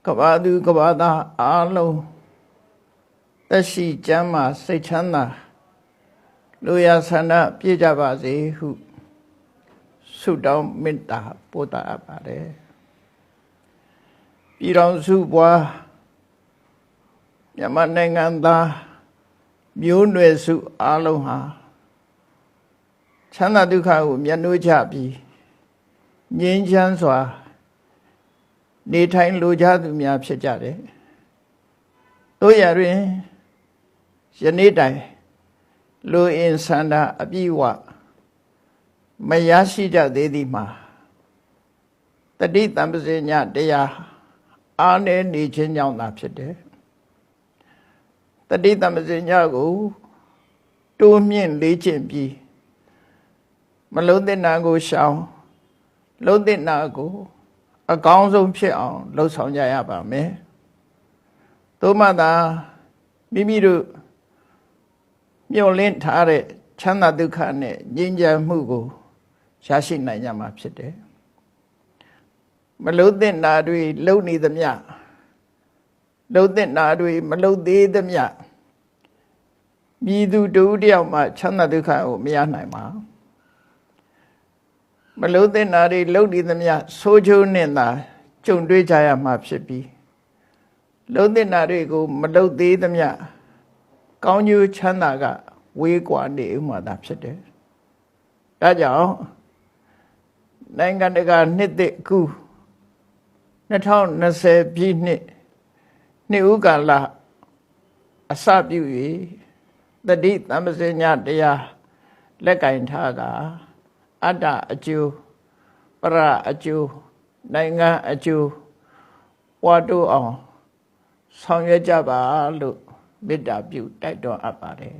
ကဘာသူကဘာသားအားလုံးသက်ရှိကျမ်းမာစိတ်ချမ်းသာလူရဆန္ဒပြည့်ကြပါစေဟုဆုတောင်းမေတ္တာပို့တာအပ်ပါတယ်ပြည်တော်စုပွားမြန်မာနိုင်ငံသားမျိုးနွယ်စုအားလုံးဟာချမ်းသာဒုက္ခကိုမျက်နှိုးကြပြီးငြိမ်းချမ်းစွာနေထိုင်လိုကြသူများဖြစ်ကြတယ်တို့ရတွင်ယနေ့တိုင်လူအင်ဆန္ဒအပြည့်ဝမရရှိကြသေးသည်မှာတတိတံပစေညတရားအားနည်းနေခြင်းကြောင့်သာဖြစ်တယ်တတိတံပစေညကိုတိုးမြင့်လေ့ကျင့်ပြီးမလုံးတဲ့နာကိုရှောင်လုံးတဲ့နာကိုအကောင်းဆုံးဖြစ်အောင်လှုပ်ဆောင်ကြရပါမယ်သို့မှသာမိမိတို့မျှော်လင့်ထားတဲ့ချမ်းသာဒုက္ခနဲ့ငြိမ်းချမ်းမှုကိုရရှိနိုင်ကြမှာဖြစ်တယ်မလုံးတဲ့နာတွေလုံနေသမျှလုံတဲ့နာတွေမလုံသေးသမျှမြည်သူတူတယောက်မှချမ်းသာဒုက္ခကိုမရနိုင်ပါမလုံးတဲ့နာတွေလုံနေသမျှဆိုးချိုးနဲ့သာကြုံတွေ့ကြရမှာဖြစ်ပြီးလုံတဲ့နာတွေကိုမလုံသေးသမျှကောင်းကျိုးချမ်းသာကဝေးကွာနေဥမှာသာဖြစ်တယ်ဒါကြောင့်နိုင်ငံတကာနှစ်သစ်ကူ2020ပြည့်နှစ်ဦးကာလအစပြု၍တတိတံပစေညတရားလက်ကင်ထားကအတ္တအကျိုးပရအကျိုးနိုင်ငံအကျိုးဝါတိုးအောင်ဆောင်ရွက်ကြပါလို့မေတ္တာပြုတိုက်တွန်းအပ်ပါတယ်